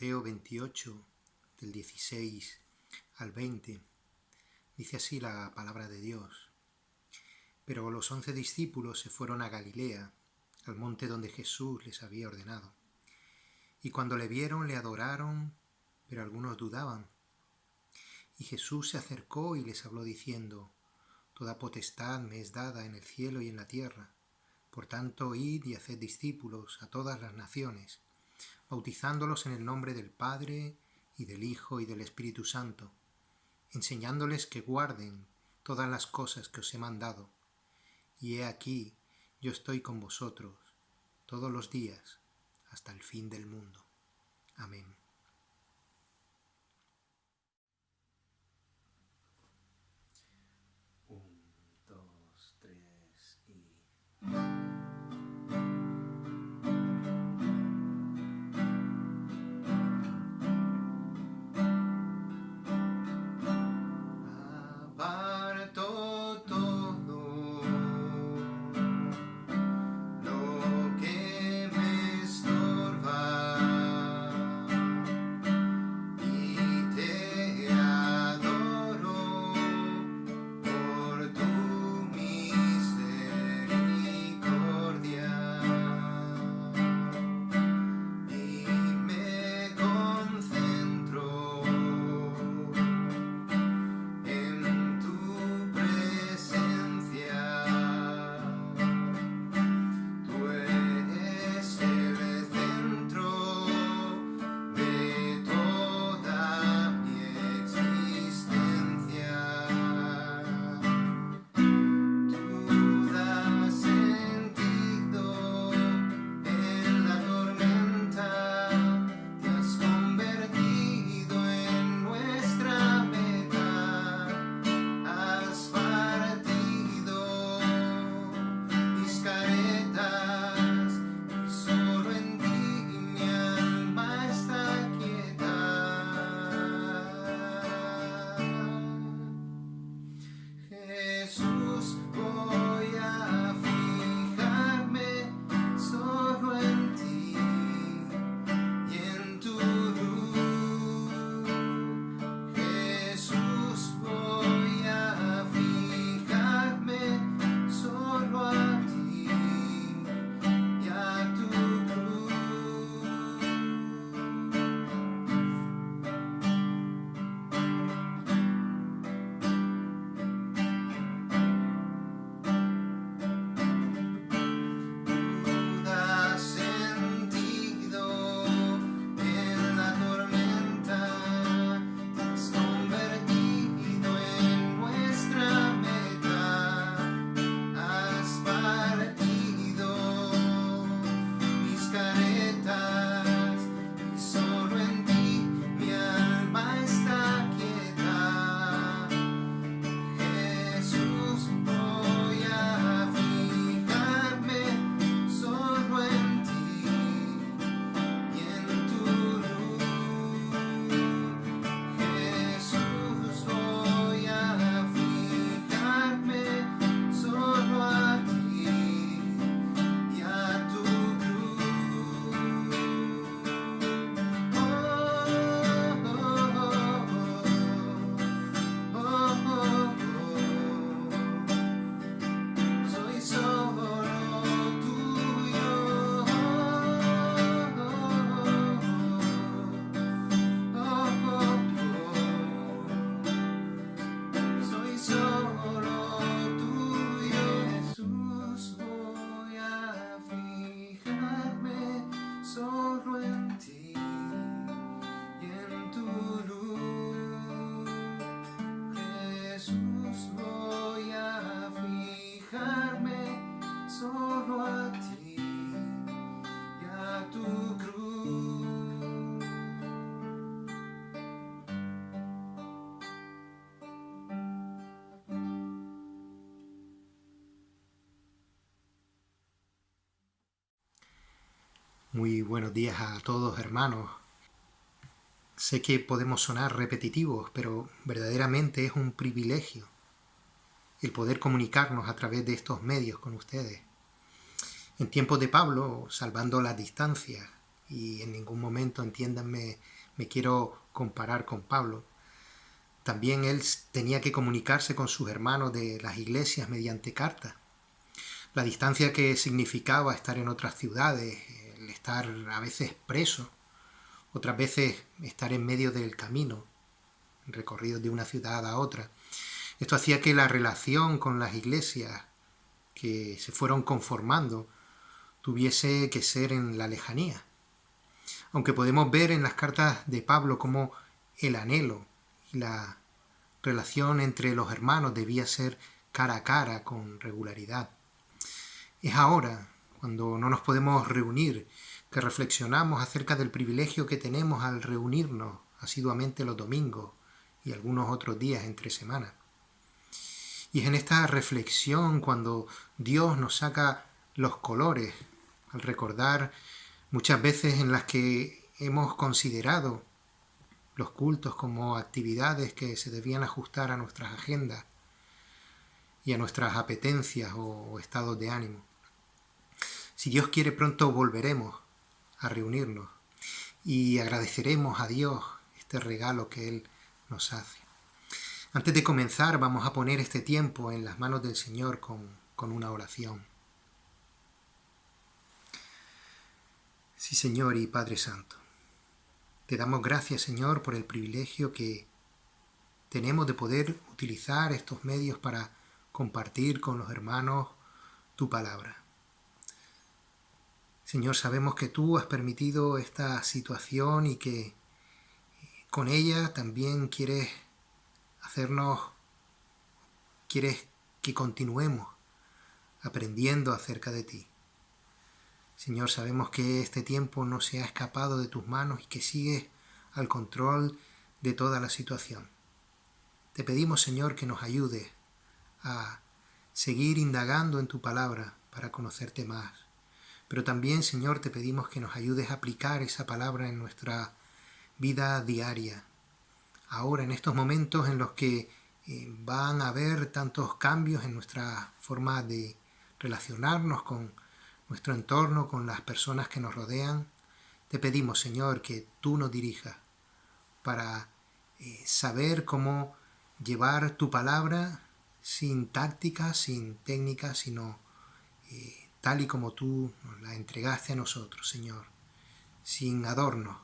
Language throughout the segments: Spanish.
Mateo 28, del 16 al 20, dice así la palabra de Dios. Pero los 11 discípulos se fueron a Galilea, al monte donde Jesús les había ordenado. Y cuando le vieron, le adoraron, pero algunos dudaban. Y Jesús se acercó y les habló diciendo: Toda potestad me es dada en el cielo y en la tierra. Por tanto, id y haced discípulos a todas las naciones, bautizándolos en el nombre del Padre, y del Hijo, y del Espíritu Santo, enseñándoles que guarden todas las cosas que os he mandado. Y he aquí, yo estoy con vosotros todos los días, hasta el fin del mundo. Amén. Muy buenos días a todos, hermanos. Sé que podemos sonar repetitivos, pero verdaderamente es un privilegio el poder comunicarnos a través de estos medios con ustedes. En tiempos de Pablo, salvando las distancias y en ningún momento, entiéndanme, me quiero comparar con Pablo. También él tenía que comunicarse con sus hermanos de las iglesias mediante cartas. La distancia que significaba estar en otras ciudades, el estar a veces preso, otras veces estar en medio del camino, recorridos de una ciudad a otra. Esto hacía que la relación con las iglesias que se fueron conformando tuviese que ser en la lejanía. Aunque podemos ver en las cartas de Pablo cómo el anhelo y la relación entre los hermanos debía ser cara a cara con regularidad. Es ahora, cuando no nos podemos reunir, que reflexionamos acerca del privilegio que tenemos al reunirnos asiduamente los domingos y algunos otros días entre semanas. Y es en esta reflexión cuando Dios nos saca los colores, al recordar muchas veces en las que hemos considerado los cultos como actividades que se debían ajustar a nuestras agendas y a nuestras apetencias o estados de ánimo. Si Dios quiere, pronto volveremos a reunirnos y agradeceremos a Dios este regalo que Él nos hace. Antes de comenzar, vamos a poner este tiempo en las manos del Señor con una oración. Sí, Señor y Padre Santo, te damos gracias, Señor, por el privilegio que tenemos de poder utilizar estos medios para compartir con los hermanos tu palabra. Señor, sabemos que tú has permitido esta situación y que con ella también quieres que continuemos aprendiendo acerca de ti. Señor, sabemos que este tiempo no se ha escapado de tus manos y que sigues al control de toda la situación. Te pedimos, Señor, que nos ayudes a seguir indagando en tu palabra para conocerte más. Pero también, Señor, te pedimos que nos ayudes a aplicar esa palabra en nuestra vida diaria. Ahora, en estos momentos en los que van a haber tantos cambios en nuestra forma de relacionarnos con nuestro entorno, con las personas que nos rodean, te pedimos, Señor, que tú nos dirijas para saber cómo llevar tu palabra sin táctica, sin técnica, sino tal y como tú nos la entregaste a nosotros, Señor, sin adornos,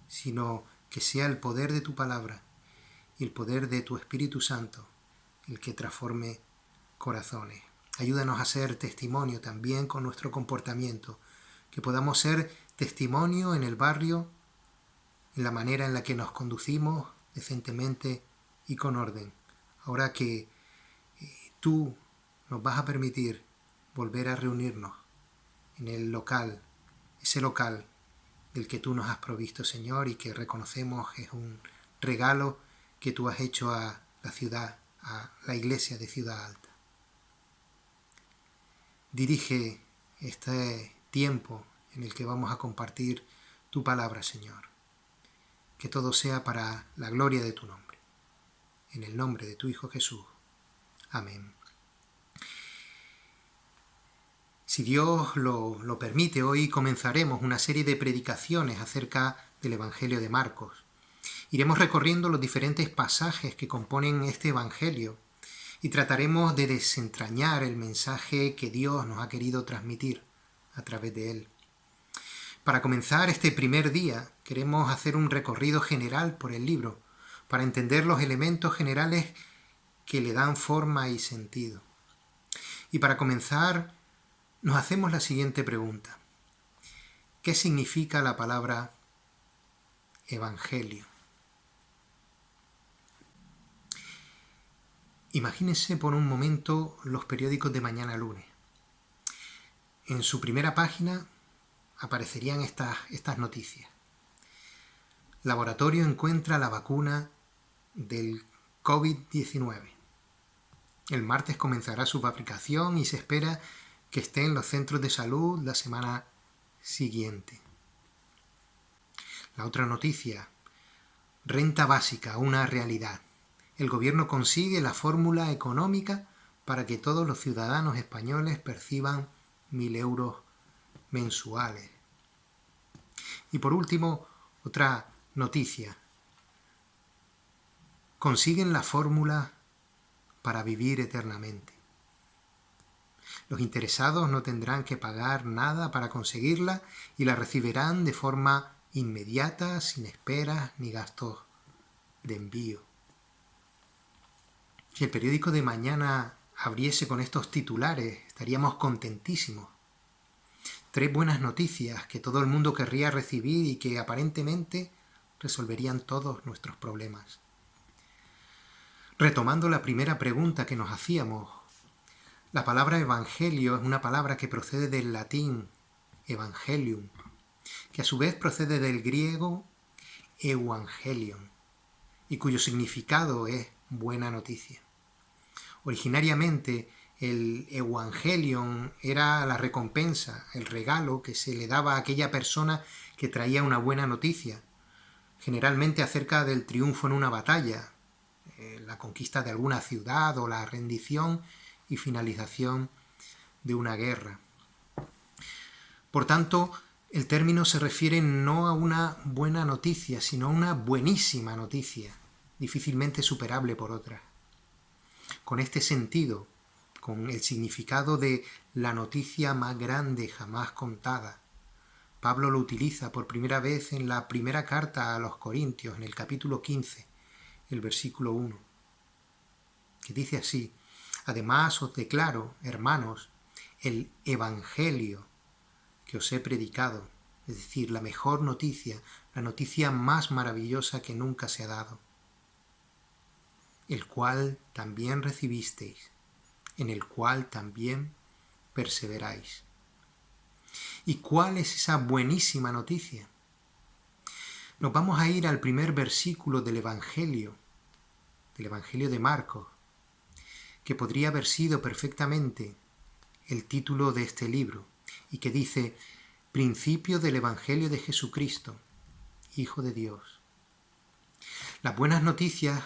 sino que sea el poder de tu palabra y el poder de tu Espíritu Santo el que transforme corazones. Ayúdanos a ser testimonio también con nuestro comportamiento, que podamos ser testimonio en el barrio, en la manera en la que nos conducimos decentemente y con orden. Ahora que tú nos vas a permitir volver a reunirnos en el local, ese local del que tú nos has provisto, Señor, y que reconocemos es un regalo que tú has hecho a la ciudad, a la iglesia de Ciudad Alta. Dirige este tiempo en el que vamos a compartir tu palabra, Señor. Que todo sea para la gloria de tu nombre. En el nombre de tu Hijo Jesús. Amén. Si Dios lo permite, hoy comenzaremos una serie de predicaciones acerca del Evangelio de Marcos. Iremos recorriendo los diferentes pasajes que componen este Evangelio y trataremos de desentrañar el mensaje que Dios nos ha querido transmitir a través de él. Para comenzar este primer día, queremos hacer un recorrido general por el libro, para entender los elementos generales que le dan forma y sentido. Y para comenzar, nos hacemos la siguiente pregunta. ¿Qué significa la palabra evangelio? Imagínense por un momento los periódicos de mañana lunes. En su primera página aparecerían estas noticias. Laboratorio encuentra la vacuna del COVID-19. El martes comenzará su fabricación y se espera que esté en los centros de salud la semana siguiente. La otra noticia, renta básica, una realidad. El gobierno consigue la fórmula económica para que todos los ciudadanos españoles perciban 1.000 euros mensuales. Y por último, otra noticia. Consiguen la fórmula para vivir eternamente. Los interesados no tendrán que pagar nada para conseguirla y la recibirán de forma inmediata, sin esperas ni gastos de envío. Si el periódico de mañana abriese con estos titulares, estaríamos contentísimos. 3 buenas noticias que todo el mundo querría recibir y que aparentemente resolverían todos nuestros problemas. Retomando la primera pregunta que nos hacíamos, la palabra evangelio es una palabra que procede del latín evangelium, que a su vez procede del griego euangelion, y cuyo significado es buena noticia. Originariamente, el evangelion era la recompensa, el regalo que se le daba a aquella persona que traía una buena noticia, generalmente acerca del triunfo en una batalla, la conquista de alguna ciudad o la rendición y finalización de una guerra. Por tanto, el término se refiere no a una buena noticia, sino a una buenísima noticia, difícilmente superable por otra. Con este sentido, con el significado de la noticia más grande jamás contada, Pablo lo utiliza por primera vez en la primera carta a los Corintios, en el capítulo 15, el versículo 1, que dice así: además os declaro, hermanos, el evangelio que os he predicado, es decir, la mejor noticia, la noticia más maravillosa que nunca se ha dado, el cual también recibisteis, en el cual también perseveráis. ¿Y cuál es esa buenísima noticia? Nos vamos a ir al primer versículo del Evangelio de Marcos, que podría haber sido perfectamente el título de este libro, y que dice: Principio del Evangelio de Jesucristo, Hijo de Dios. Las buenas noticias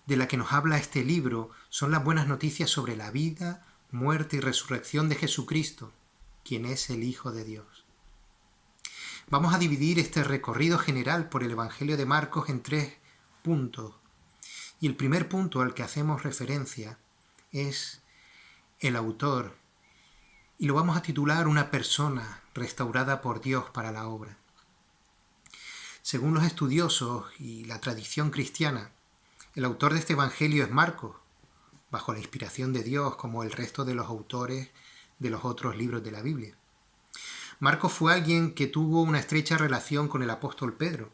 de las que nos habla este libro son las buenas noticias sobre la vida, muerte y resurrección de Jesucristo, quien es el Hijo de Dios. Vamos a dividir este recorrido general por el Evangelio de Marcos en 3 puntos. Y el primer punto al que hacemos referencia es el autor, y lo vamos a titular Una persona restaurada por Dios para la obra. Según los estudiosos y la tradición cristiana, el autor de este Evangelio es Marcos, bajo la inspiración de Dios, como el resto de los autores de los otros libros de la Biblia. Marcos fue alguien que tuvo una estrecha relación con el apóstol Pedro,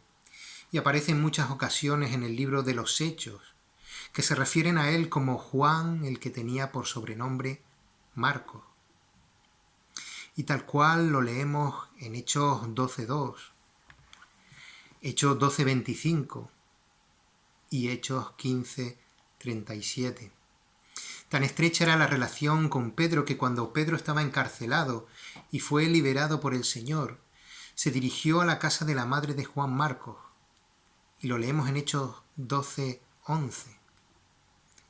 y aparece en muchas ocasiones en el libro de los Hechos, que se refieren a él como Juan, el que tenía por sobrenombre Marcos. Y tal cual lo leemos en Hechos 12.2, Hechos 12.25 y Hechos 15.37. Tan estrecha era la relación con Pedro que cuando Pedro estaba encarcelado y fue liberado por el Señor, se dirigió a la casa de la madre de Juan Marcos, y lo leemos en Hechos 12.11.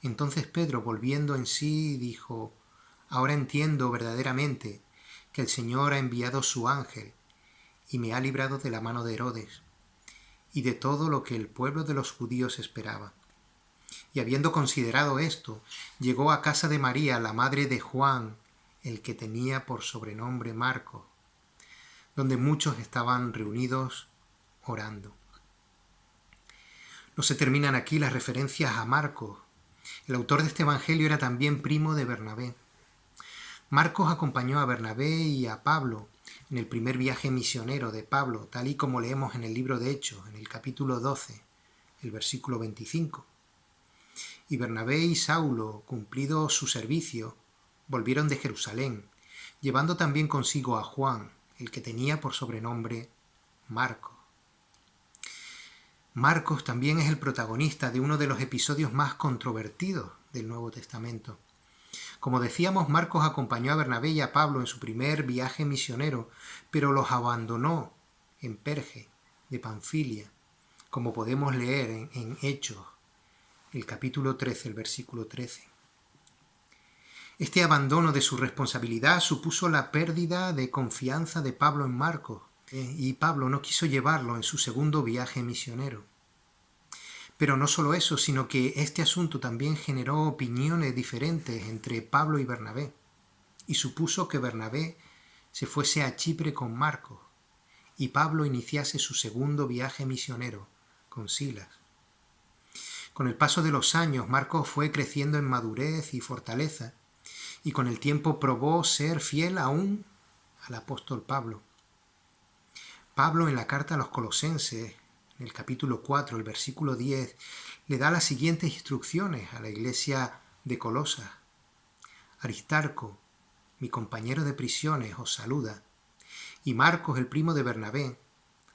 Entonces Pedro, volviendo en sí, dijo: ahora entiendo verdaderamente que el Señor ha enviado su ángel y me ha librado de la mano de Herodes y de todo lo que el pueblo de los judíos esperaba. Y habiendo considerado esto, llegó a casa de María, la madre de Juan, el que tenía por sobrenombre Marcos, donde muchos estaban reunidos orando. No se terminan aquí las referencias a Marcos. El autor de este evangelio era también primo de Bernabé. Marcos acompañó a Bernabé y a Pablo en el primer viaje misionero de Pablo, tal y como leemos en el libro de Hechos, en el capítulo 12, el versículo 25. Y Bernabé y Saulo, cumplido su servicio, volvieron de Jerusalén, llevando también consigo a Juan, el que tenía por sobrenombre Marcos. Marcos también es el protagonista de uno de los episodios más controvertidos del Nuevo Testamento. Como decíamos, Marcos acompañó a Bernabé y a Pablo en su primer viaje misionero, pero los abandonó en Perge de Panfilia, como podemos leer en Hechos, el capítulo 13, el versículo 13. Este abandono de su responsabilidad supuso la pérdida de confianza de Pablo en Marcos, y Pablo no quiso llevarlo en su segundo viaje misionero. Pero no solo eso, sino que este asunto también generó opiniones diferentes entre Pablo y Bernabé, y supuso que Bernabé se fuese a Chipre con Marcos, y Pablo iniciase su segundo viaje misionero con Silas. Con el paso de los años, Marcos fue creciendo en madurez y fortaleza, y con el tiempo probó ser fiel aún al apóstol Pablo. Pablo, en la carta a los Colosenses, en el capítulo 4, el versículo 10, le da las siguientes instrucciones a la iglesia de Colosas. Aristarco, mi compañero de prisiones, os saluda, y Marcos, el primo de Bernabé,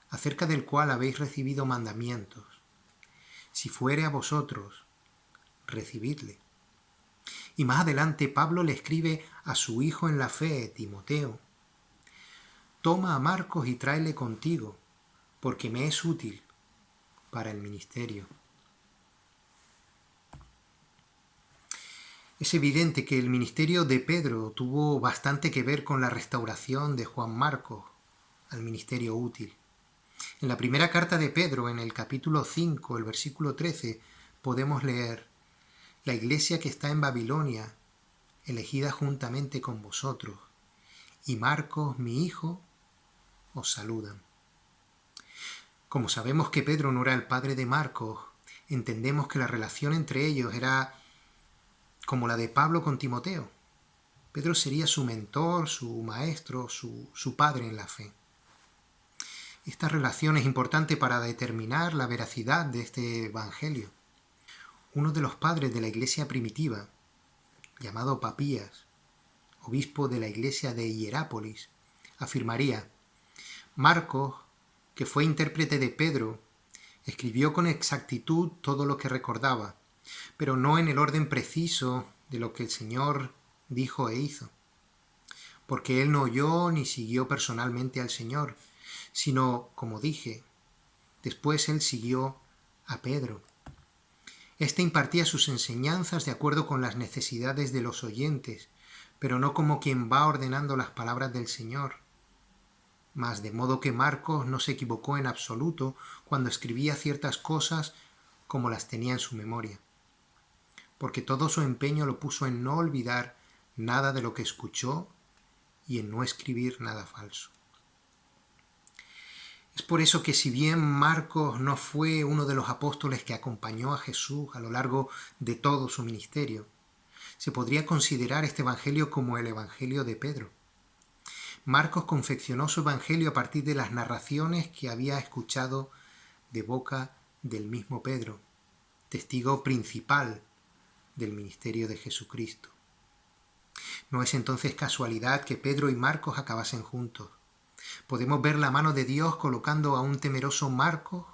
acerca del cual habéis recibido mandamientos. Si fuere a vosotros, recibidle. Y más adelante Pablo le escribe a su hijo en la fe, Timoteo: toma a Marcos y tráele contigo, porque me es útil para el ministerio. Es evidente que el ministerio de Pedro tuvo bastante que ver con la restauración de Juan Marcos al ministerio útil. En la primera carta de Pedro, en el capítulo 5, el versículo 13, podemos leer: la iglesia que está en Babilonia, elegida juntamente con vosotros, y Marcos, mi hijo, os saludan. Como sabemos que Pedro no era el padre de Marcos, entendemos que la relación entre ellos era como la de Pablo con Timoteo. Pedro sería su mentor, su maestro, su padre en la fe. Esta relación es importante para determinar la veracidad de este evangelio. Uno de los padres de la iglesia primitiva, llamado Papías, obispo de la iglesia de Hierápolis, afirmaría: Marcos, que fue intérprete de Pedro, escribió con exactitud todo lo que recordaba, pero no en el orden preciso de lo que el Señor dijo e hizo, porque él no oyó ni siguió personalmente al Señor, sino, como dije, después él siguió a Pedro. Este impartía sus enseñanzas de acuerdo con las necesidades de los oyentes, pero no como quien va ordenando las palabras del Señor. Mas de modo que Marcos no se equivocó en absoluto cuando escribía ciertas cosas como las tenía en su memoria, porque todo su empeño lo puso en no olvidar nada de lo que escuchó y en no escribir nada falso. Es por eso que si bien Marcos no fue uno de los apóstoles que acompañó a Jesús a lo largo de todo su ministerio, se podría considerar este evangelio como el evangelio de Pedro. Marcos confeccionó su evangelio a partir de las narraciones que había escuchado de boca del mismo Pedro, testigo principal del ministerio de Jesucristo. No es entonces casualidad que Pedro y Marcos acabasen juntos. Podemos ver la mano de Dios colocando a un temeroso Marcos,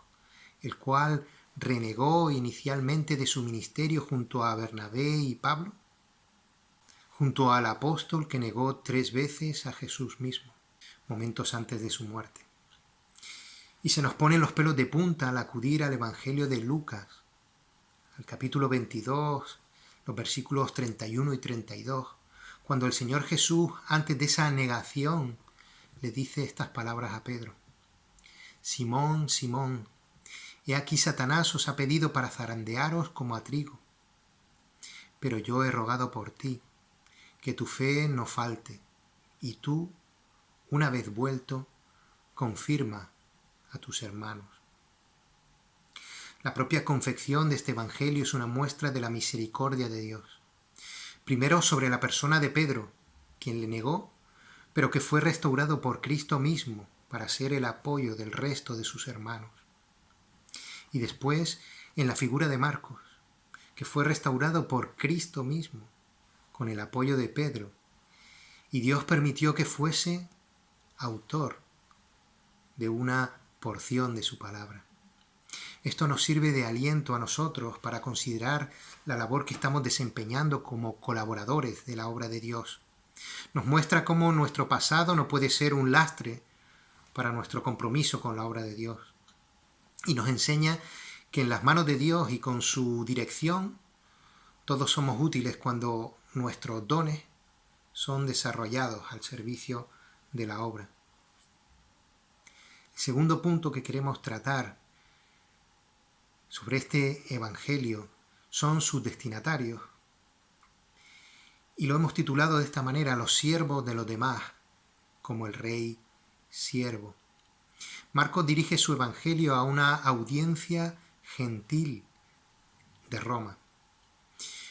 el cual renegó inicialmente de su ministerio junto a Bernabé y Pablo, junto al apóstol que negó 3 veces a Jesús mismo, momentos antes de su muerte. Y se nos ponen los pelos de punta al acudir al Evangelio de Lucas, al capítulo 22, los versículos 31 y 32, cuando el Señor Jesús, antes de esa negación, le dice estas palabras a Pedro: Simón, Simón, he aquí Satanás os ha pedido para zarandearos como a trigo, pero yo he rogado por ti, que tu fe no falte, y tú, una vez vuelto, confirma a tus hermanos. La propia confección de este Evangelio es una muestra de la misericordia de Dios. Primero sobre la persona de Pedro, quien le negó, pero que fue restaurado por Cristo mismo para ser el apoyo del resto de sus hermanos. Y después en la figura de Marcos, que fue restaurado por Cristo mismo, con el apoyo de Pedro, y Dios permitió que fuese autor de una porción de su palabra. Esto nos sirve de aliento a nosotros para considerar la labor que estamos desempeñando como colaboradores de la obra de Dios. Nos muestra cómo nuestro pasado no puede ser un lastre para nuestro compromiso con la obra de Dios. Y nos enseña que en las manos de Dios y con su dirección todos somos útiles cuando nuestros dones son desarrollados al servicio de la obra. El segundo punto que queremos tratar sobre este Evangelio son sus destinatarios. Y lo hemos titulado de esta manera: los siervos de los demás, como el rey siervo. Marcos dirige su Evangelio a una audiencia gentil de Roma.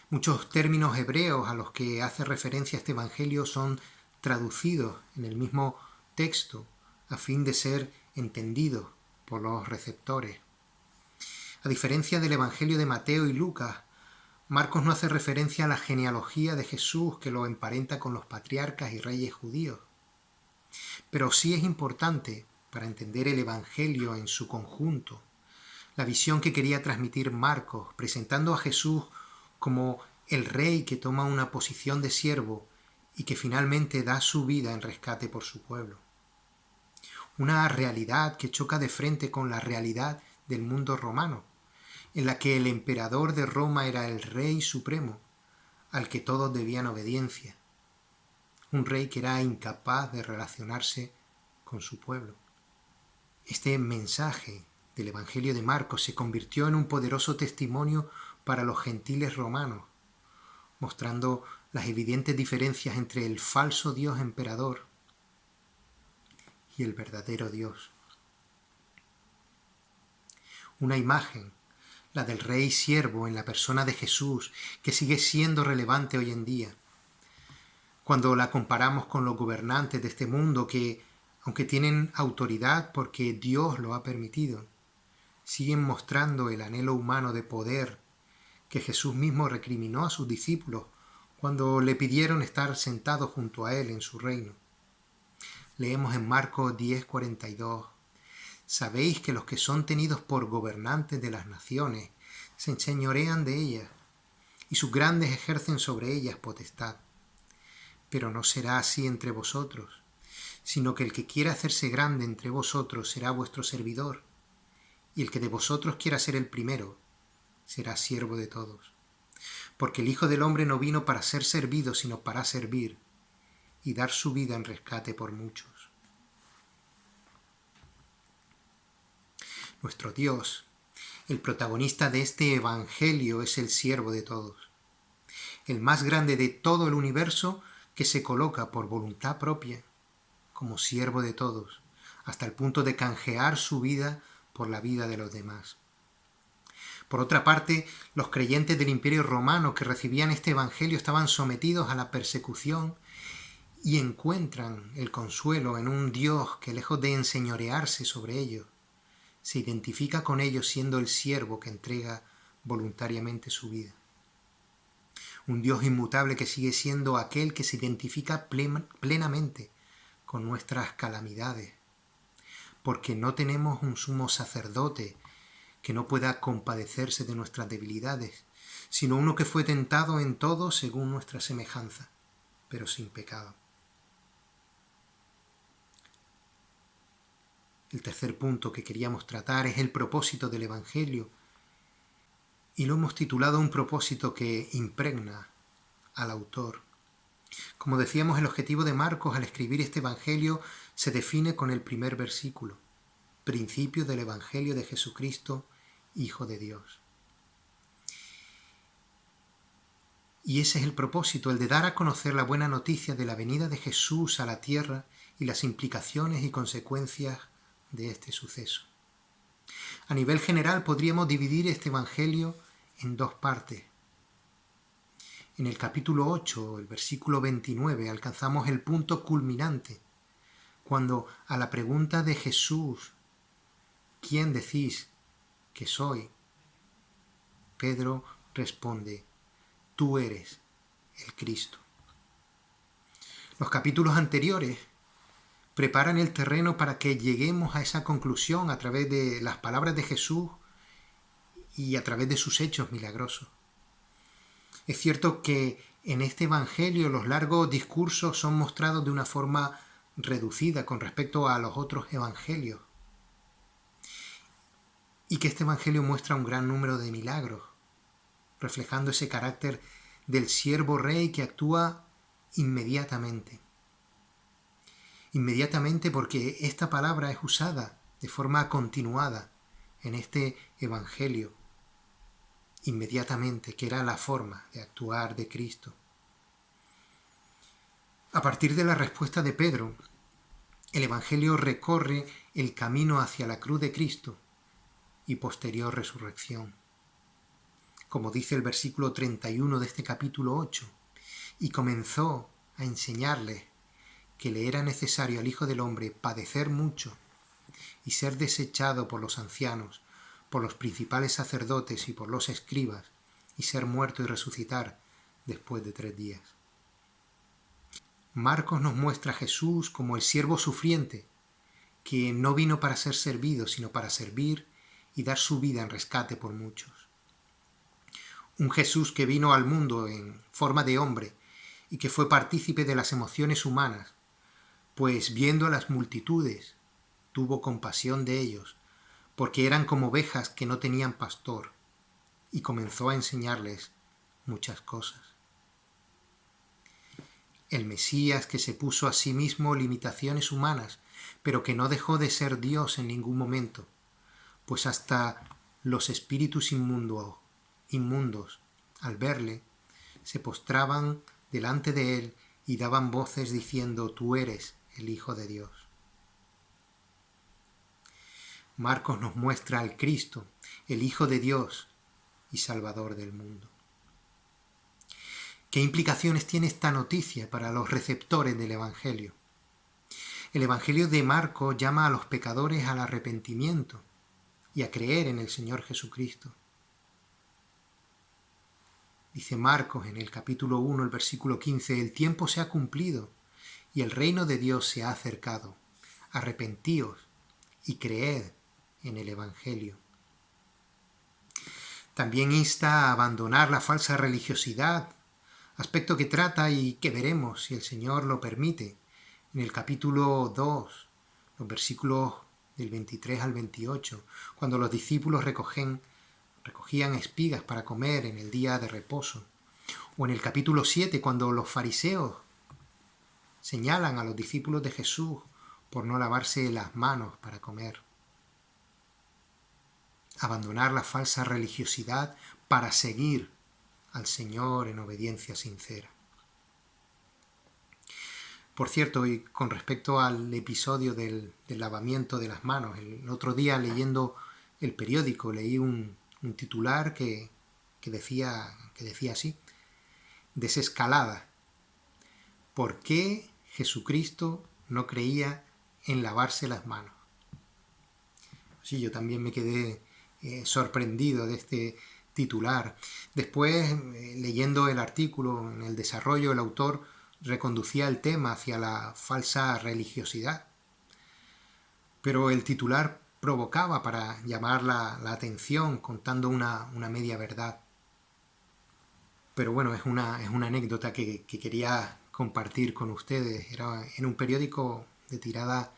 Muchos términos hebreos a los que hace referencia este Evangelio son traducidos en el mismo texto a fin de ser entendidos por los receptores. A diferencia del Evangelio de Mateo y Lucas, Marcos no hace referencia a la genealogía de Jesús que lo emparenta con los patriarcas y reyes judíos. Pero sí es importante, para entender el Evangelio en su conjunto, la visión que quería transmitir Marcos, presentando a Jesús como el rey que toma una posición de siervo y que finalmente da su vida en rescate por su pueblo. Una realidad que choca de frente con la realidad del mundo romano, en la que el emperador de Roma era el rey supremo, al que todos debían obediencia. Un rey que era incapaz de relacionarse con su pueblo. Este mensaje del Evangelio de Marcos se convirtió en un poderoso testimonio para los gentiles romanos, mostrando las evidentes diferencias entre el falso Dios emperador y el verdadero Dios. Una imagen, la del rey siervo en la persona de Jesús, que sigue siendo relevante hoy en día. Cuando la comparamos con los gobernantes de este mundo que, aunque tienen autoridad porque Dios lo ha permitido, siguen mostrando el anhelo humano de poder que Jesús mismo recriminó a sus discípulos cuando le pidieron estar sentados junto a él en su reino. Leemos en Marcos 10:42: «Sabéis que los que son tenidos por gobernantes de las naciones se enseñorean de ellas, y sus grandes ejercen sobre ellas potestad. Pero no será así entre vosotros, sino que el que quiera hacerse grande entre vosotros será vuestro servidor, y el que de vosotros quiera ser el primero será siervo de todos. Porque el Hijo del Hombre no vino para ser servido, sino para servir, y dar su vida en rescate por muchos». Nuestro Dios, el protagonista de este Evangelio, es el siervo de todos, el más grande de todo el universo, que se coloca por voluntad propia como siervo de todos, hasta el punto de canjear su vida por la vida de los demás. Por otra parte, los creyentes del Imperio Romano que recibían este Evangelio estaban sometidos a la persecución y encuentran el consuelo en un Dios que, lejos de enseñorearse sobre ellos, se identifica con ellos siendo el siervo que entrega voluntariamente su vida. Un Dios inmutable que sigue siendo aquel que se identifica plenamente con nuestras calamidades, porque no tenemos un sumo sacerdote que no pueda compadecerse de nuestras debilidades, sino uno que fue tentado en todo según nuestra semejanza, pero sin pecado. El tercer punto que queríamos tratar es el propósito del Evangelio, y lo hemos titulado un propósito que impregna al autor. Como decíamos, el objetivo de Marcos al escribir este Evangelio se define con el primer versículo: principio del Evangelio de Jesucristo, Hijo de Dios. Y ese es el propósito, el de dar a conocer la buena noticia de la venida de Jesús a la tierra y las implicaciones y consecuencias de este suceso. A nivel general podríamos dividir este Evangelio en dos partes. En el capítulo 8, el versículo 29, alcanzamos el punto culminante, cuando a la pregunta de Jesús: ¿quién decís que soy?, Pedro responde: tú eres el Cristo. Los capítulos anteriores preparan el terreno para que lleguemos a esa conclusión a través de las palabras de Jesús y a través de sus hechos milagrosos. Es cierto que en este Evangelio los largos discursos son mostrados de una forma reducida con respecto a los otros evangelios, y que este Evangelio muestra un gran número de milagros, reflejando ese carácter del siervo rey que actúa inmediatamente. Inmediatamente, porque esta palabra es usada de forma continuada en este Evangelio inmediatamente, que era la forma de actuar de Cristo. A partir de la respuesta de Pedro, el Evangelio recorre el camino hacia la cruz de Cristo y posterior resurrección. Como dice el versículo 31 de este capítulo 8, y comenzó a enseñarles que le era necesario al Hijo del Hombre padecer mucho y ser desechado por los ancianos, por los principales sacerdotes y por los escribas, y ser muerto y resucitar después de 3 días. Marcos nos muestra a Jesús como el siervo sufriente, que no vino para ser servido, sino para servir y dar su vida en rescate por muchos. Un Jesús que vino al mundo en forma de hombre y que fue partícipe de las emociones humanas, pues viendo a las multitudes, tuvo compasión de ellos, porque eran como ovejas que no tenían pastor, y comenzó a enseñarles muchas cosas. El Mesías que se puso a sí mismo limitaciones humanas, pero que no dejó de ser Dios en ningún momento, pues hasta los espíritus inmundos, al verle, se postraban delante de él y daban voces diciendo: «Tú eres el Hijo de Dios». Marcos nos muestra al Cristo, el Hijo de Dios y Salvador del mundo. ¿Qué implicaciones tiene esta noticia para los receptores del Evangelio? El Evangelio de Marcos llama a los pecadores al arrepentimiento y a creer en el Señor Jesucristo. Dice Marcos en el capítulo 1, el versículo 15, «El tiempo se ha cumplido y el reino de Dios se ha acercado. Arrepentíos y creed en el Evangelio». También insta a abandonar la falsa religiosidad, aspecto que trata y que veremos, si el Señor lo permite, en el capítulo 2, los versículos del 23 al 28, cuando los discípulos recogían espigas para comer en el día de reposo, o en el capítulo 7, cuando los fariseos señalan a los discípulos de Jesús por no lavarse las manos para comer. Abandonar la falsa religiosidad para seguir al Señor en obediencia sincera. Por cierto, y con respecto al episodio del lavamiento de las manos, el otro día leyendo el periódico leí un titular que decía así: «Desescalada. ¿Por qué Jesucristo no creía en lavarse las manos?». Sí, yo también me quedé sorprendido de este titular. Después, leyendo el artículo, en el desarrollo, el autor reconducía el tema hacia la falsa religiosidad. Pero el titular provocaba para llamar la atención, contando una media verdad. Pero bueno, es una anécdota que quería compartir con ustedes. Era en un periódico de tirada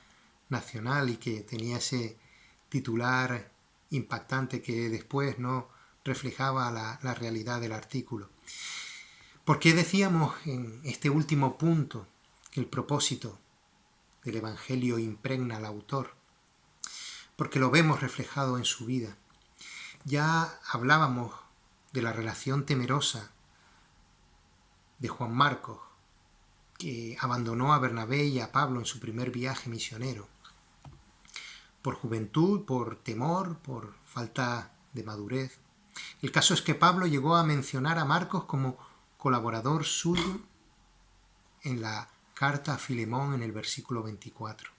nacional y que tenía ese titular impactante que después no reflejaba la realidad del artículo. ¿Por qué decíamos en este último punto que el propósito del Evangelio impregna al autor? Porque lo vemos reflejado en su vida. Ya hablábamos de la relación temerosa de Juan Marcos, que abandonó a Bernabé y a Pablo en su primer viaje misionero. Por juventud, por temor, por falta de madurez. El caso es que Pablo llegó a mencionar a Marcos como colaborador suyo en la carta a Filemón en el versículo 24,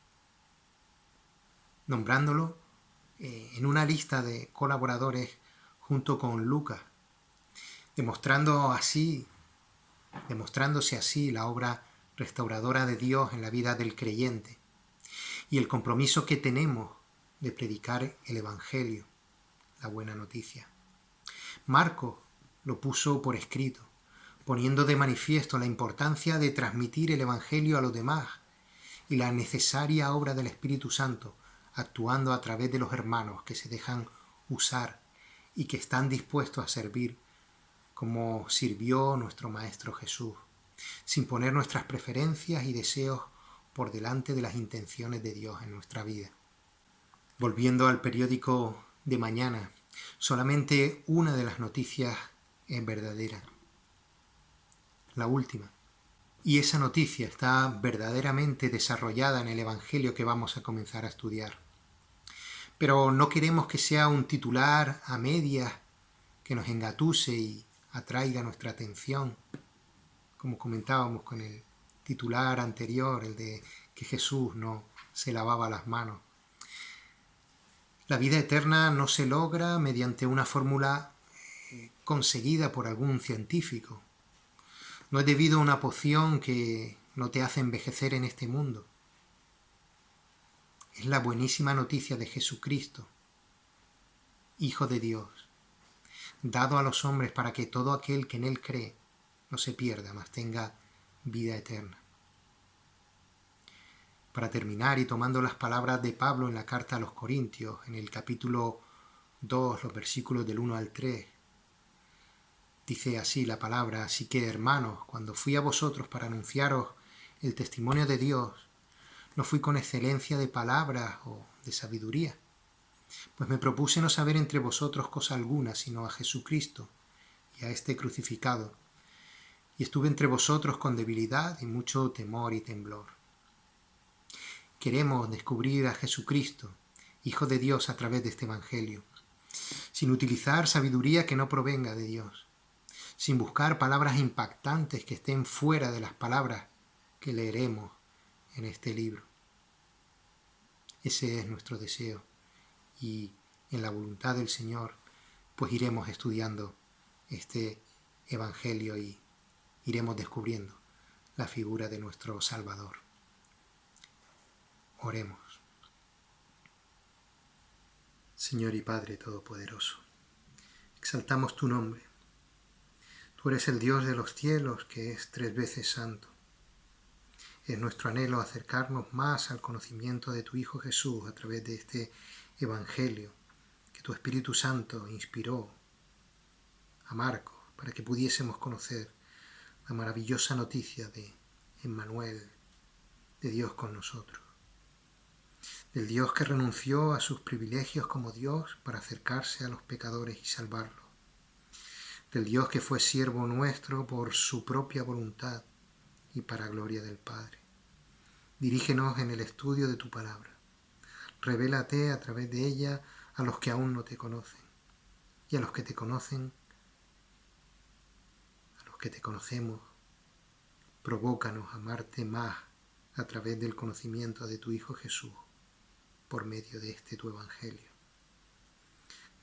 nombrándolo en una lista de colaboradores junto con Lucas, demostrándose así la obra restauradora de Dios en la vida del creyente y el compromiso que tenemos de predicar el Evangelio, la buena noticia. Marcos lo puso por escrito, poniendo de manifiesto la importancia de transmitir el Evangelio a los demás y la necesaria obra del Espíritu Santo, actuando a través de los hermanos que se dejan usar y que están dispuestos a servir como sirvió nuestro Maestro Jesús, sin poner nuestras preferencias y deseos por delante de las intenciones de Dios en nuestra vida. Volviendo al periódico de mañana, solamente una de las noticias es verdadera, la última. Y esa noticia está verdaderamente desarrollada en el Evangelio que vamos a comenzar a estudiar. Pero no queremos que sea un titular a medias que nos engatuse y atraiga nuestra atención, como comentábamos con el titular anterior, el de que Jesús no se lavaba las manos. La vida eterna no se logra mediante una fórmula conseguida por algún científico. No es debido a una poción que no te hace envejecer en este mundo. Es la buenísima noticia de Jesucristo, Hijo de Dios, dado a los hombres para que todo aquel que en Él cree no se pierda, mas tenga vida eterna. Para terminar, y tomando las palabras de Pablo en la carta a los Corintios, en el capítulo 2, los versículos del 1 al 3, dice así la palabra: así que, hermanos, cuando fui a vosotros para anunciaros el testimonio de Dios, no fui con excelencia de palabras o de sabiduría, pues me propuse no saber entre vosotros cosa alguna, sino a Jesucristo y a este crucificado, y estuve entre vosotros con debilidad y mucho temor y temblor. Queremos descubrir a Jesucristo, Hijo de Dios, a través de este Evangelio, sin utilizar sabiduría que no provenga de Dios, sin buscar palabras impactantes que estén fuera de las palabras que leeremos en este libro. Ese es nuestro deseo, y en la voluntad del Señor, pues iremos estudiando este Evangelio y iremos descubriendo la figura de nuestro Salvador. Oremos. Señor y Padre Todopoderoso, exaltamos tu nombre. Tú eres el Dios de los cielos, que es 3 veces santo. Es nuestro anhelo acercarnos más al conocimiento de tu Hijo Jesús a través de este Evangelio que tu Espíritu Santo inspiró a Marcos para que pudiésemos conocer la maravillosa noticia de Emmanuel, de Dios con nosotros. Del Dios que renunció a sus privilegios como Dios para acercarse a los pecadores y salvarlos. Del Dios que fue siervo nuestro por su propia voluntad y para gloria del Padre. Dirígenos en el estudio de tu palabra. Revélate a través de ella a los que aún no te conocen, y a los que te conocen, a los que te conocemos. Provócanos a amarte más a través del conocimiento de tu Hijo Jesús, por medio de este tu Evangelio.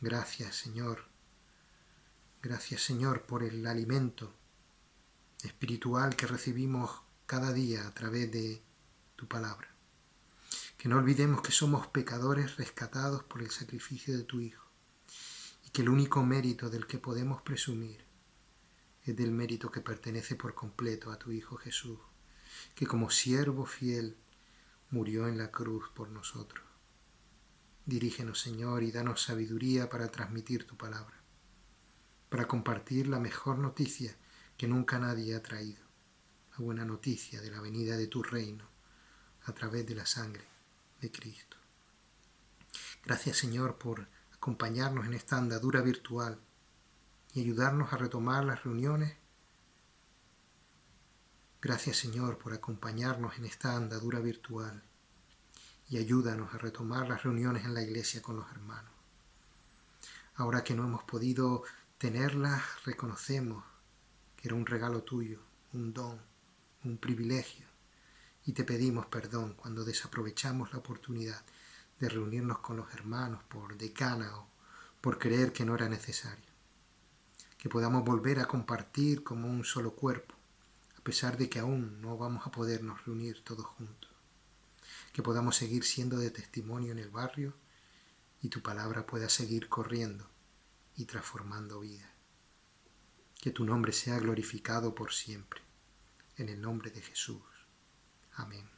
Gracias, Señor. Gracias, Señor, por el alimento espiritual que recibimos cada día a través de tu palabra. Que no olvidemos que somos pecadores rescatados por el sacrificio de tu Hijo, y que el único mérito del que podemos presumir es del mérito que pertenece por completo a tu Hijo Jesús, que como siervo fiel murió en la cruz por nosotros. Dirígenos, Señor, y danos sabiduría para transmitir tu palabra, para compartir la mejor noticia que nunca nadie ha traído, la buena noticia de la venida de tu reino a través de la sangre de Cristo. Gracias, Señor, por acompañarnos en esta andadura virtual y ayudarnos a retomar las reuniones. Gracias, Señor, por acompañarnos en esta andadura virtual y ayúdanos a retomar las reuniones en la iglesia con los hermanos. Ahora que no hemos podido tenerlas, reconocemos que era un regalo tuyo, un don, un privilegio, y te pedimos perdón cuando desaprovechamos la oportunidad de reunirnos con los hermanos por decana o por creer que no era necesario. Que podamos volver a compartir como un solo cuerpo, a pesar de que aún no vamos a podernos reunir todos juntos. Que podamos seguir siendo de testimonio en el barrio y tu palabra pueda seguir corriendo y transformando vidas. Que tu nombre sea glorificado por siempre. En el nombre de Jesús. Amén.